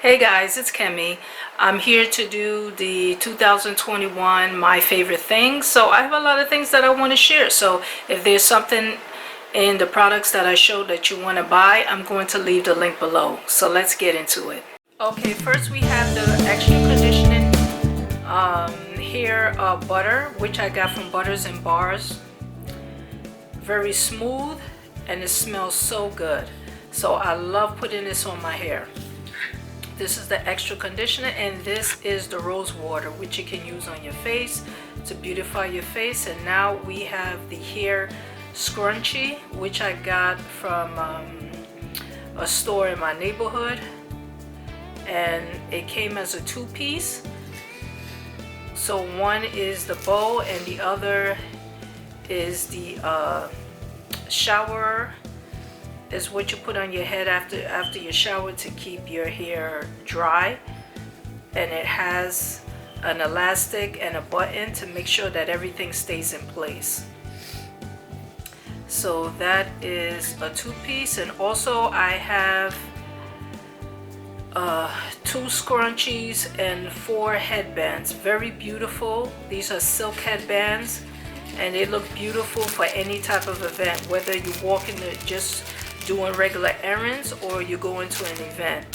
Hey guys, it's Kemi. I'm here to do the 2021 My Favorite Things. So I have a lot of things that I want to share. So if there's something in the products that I showed that you want to buy, I'm going to leave the link below. So let's get into it. Okay, first we have the extra conditioning hair butter, which I got from Butters and Bars. Very smooth and it smells so good. So I love putting this on my hair. This is the extra conditioner, and this is the rose water, which you can use on your face to beautify your face. And now we have the hair scrunchie, which I got from a store in my neighborhood, and it came as a two-piece. So one is the bow and the other is the shower, is what you put on your head after your shower to keep your hair dry. And it has an elastic and a button to make sure that everything stays in place. So that is a two-piece. And also I have 2 scrunchies and 4 headbands. Very beautiful. These are silk headbands and they look beautiful for any type of event, whether you walk in the just doing regular errands or you go into an event.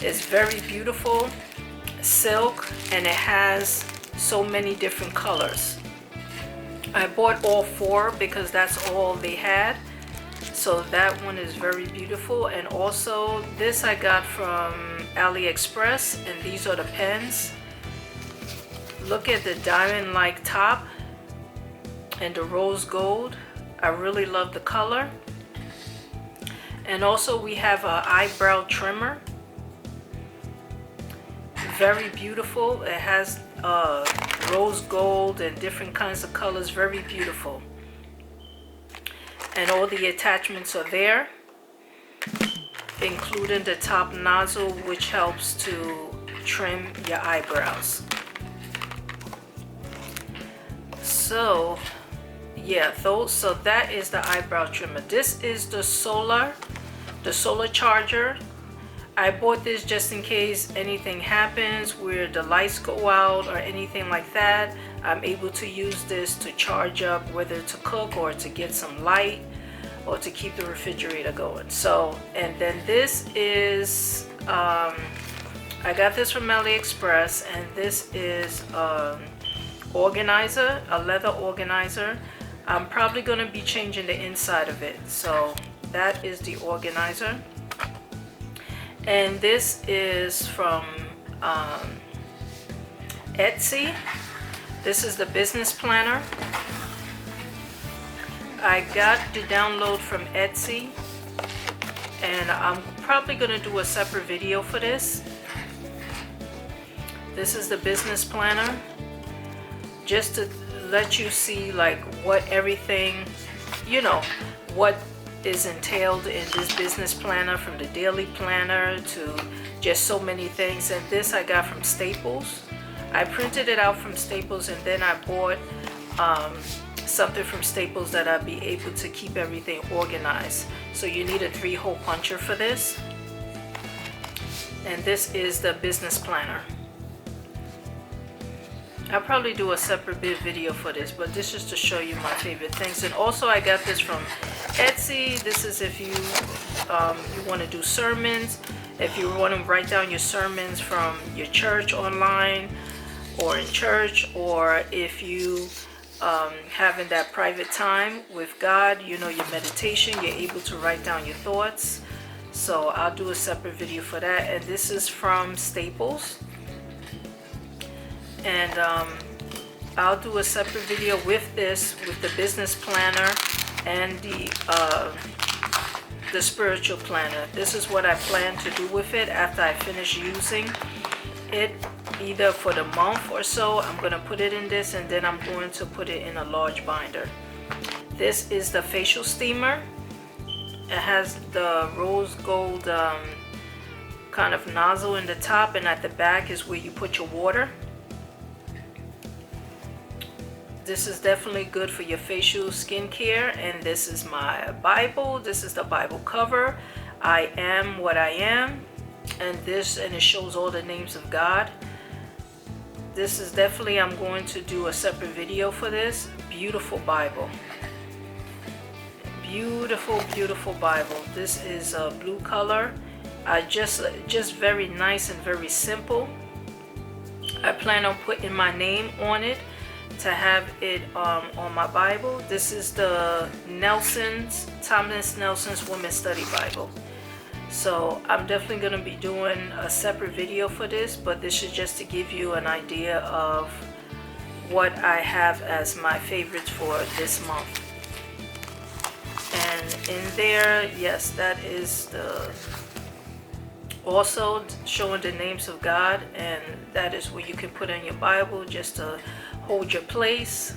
It's very beautiful, silk, and it has so many different colors. I bought all 4 because that's all they had. So that one is very beautiful. And also this I got from AliExpress, and these are the pens. Look at the diamond like top and the rose gold. I really love the color. And also we have an eyebrow trimmer. Very beautiful. It has rose gold and different kinds of colors. Very beautiful. And all the attachments are there, including the top nozzle, which helps to trim your eyebrows. So yeah, so that is the eyebrow trimmer. This is the solar charger. I bought this just in case anything happens where the lights go out or anything like that. I'm able to use this to charge up, whether to cook or to get some light or to keep the refrigerator going. So, and then this is I got this from AliExpress, and this is organizer, a leather organizer. I'm probably going to be changing the inside of it. So that is the organizer. And this is from Etsy. This is the business planner. I got the download from Etsy, and I'm probably going to do a separate video for this. This is the business planner, just to let you see like what everything, what is entailed in this business planner, from the daily planner to just so many things. And this I got from Staples. I printed it out from Staples, and then I bought something from Staples that I'll be able to keep everything organized. So you need a 3-hole puncher for this. And this is the business planner. I'll probably do a separate video for this, but this is to show you my favorite things. And also I got this from Etsy. This is if you you want to do sermons, if you want to write down your sermons from your church online or in church, or if you having that private time with God, your meditation, you're able to write down your thoughts. So I'll do a separate video for that. And this is from Staples. And I'll do a separate video with this, with the business planner and the spiritual planner. This is what I plan to do with it after I finish using it, either for the month or so. I'm going to put it in this, and then I'm going to put it in a large binder. This is the facial steamer. It has the rose gold kind of nozzle in the top, and at the back is where you put your water. This is definitely good for your facial skincare. And this is my Bible. This is the Bible cover. I am what I am. and it shows all the names of God. This is definitely, I'm going to do a separate video for this. Beautiful Bible. Beautiful, beautiful Bible. This is a blue color. Just very nice and very simple. I plan on putting my name on it to have it on my Bible. This is the Thomas Nelson's Women's Study Bible. So I'm definitely going to be doing a separate video for this, but this is just to give you an idea of what I have as my favorites for this month. And in there, yes, that is also showing the names of God, and that is where you can put in your Bible just to hold your place.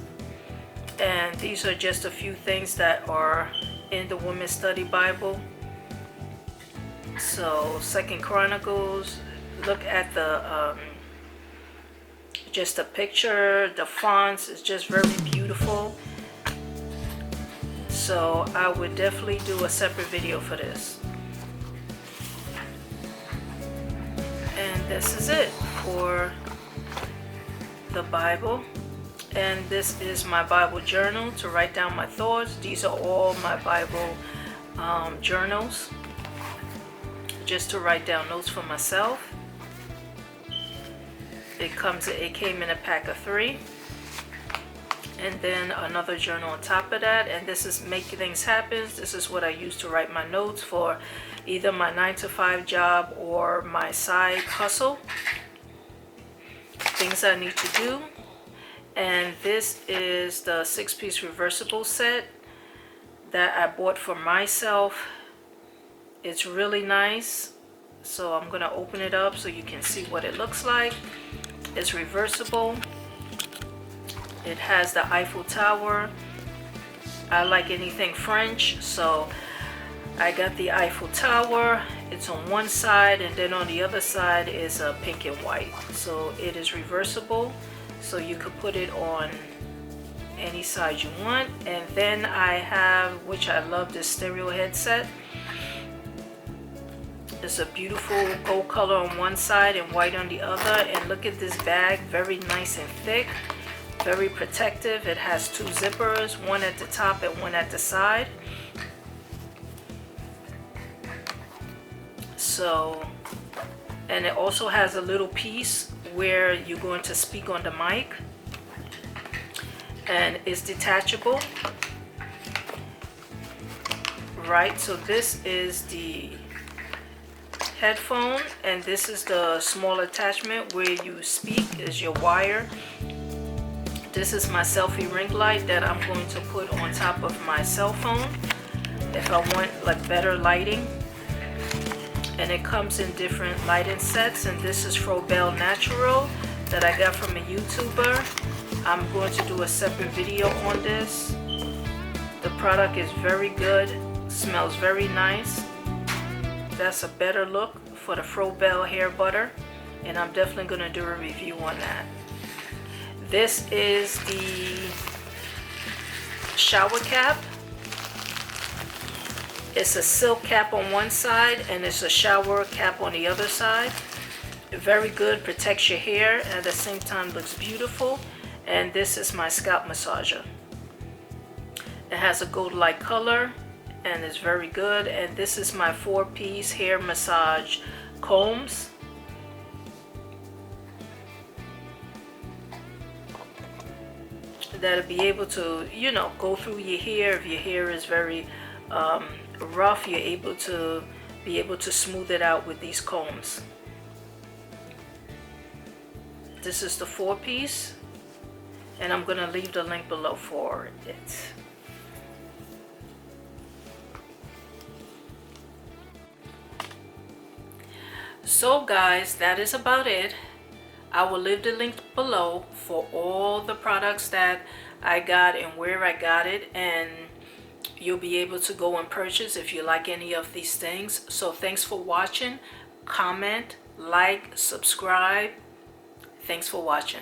And these are just a few things that are in the Women's Study Bible. So 2nd Chronicles, look at the just the picture, the fonts is just very beautiful. So I would definitely do a separate video for this. And this is it for the Bible. And this is my Bible journal to write down my thoughts. These are all my Bible journals, just to write down notes for myself. It came in a pack of 3. And then another journal on top of that. And this is Make Things Happen. This is what I use to write my notes for either my 9-to-5 job or my side hustle. Things I need to do. And this is the 6-piece reversible set that I bought for myself. It's really nice. So I'm going to open it up so you can see what it looks like. It's reversible. It has the Eiffel Tower. I like anything French, so I got the Eiffel Tower. It's on one side, and then on the other side is pink and white. So it is reversible, so you could put it on any side you want. And then I have, which I love, this stereo headset. It's a beautiful gold color on one side and white on the other. And look at this bag, very nice and thick. Very protective. It has 2 zippers, one at the top and one at the side. So, and it also has a little piece where you're going to speak on the mic, and it's detachable. Right, so this is the headphone, and this is the small attachment where you speak, is your wire. This is my selfie ring light that I'm going to put on top of my cell phone if I want like better lighting. And it comes in different lighting sets, and this is Frobel Natural that I got from a YouTuber. I'm going to do a separate video on this. The product is very good, smells very nice. That's a better look for the Frobel hair butter, and I'm definitely going to do a review on that. This is the shower cap. It's a silk cap on one side and it's a shower cap on the other side. Very good, protects your hair, and at the same time looks beautiful. And this is my scalp massager. It has a gold light color and it's very good. And this is my 4-piece hair massage combs. That'll be able to, you know, go through your hair. If your hair is very rough, you're able to smooth it out with these combs. This is the 4-piece, and I'm gonna leave the link below for it. So guys, that is about it. I will leave the link below for all the products that I got and where I got it, and you'll be able to go and purchase if you like any of these things. So thanks for watching. Comment, like, subscribe. Thanks for watching.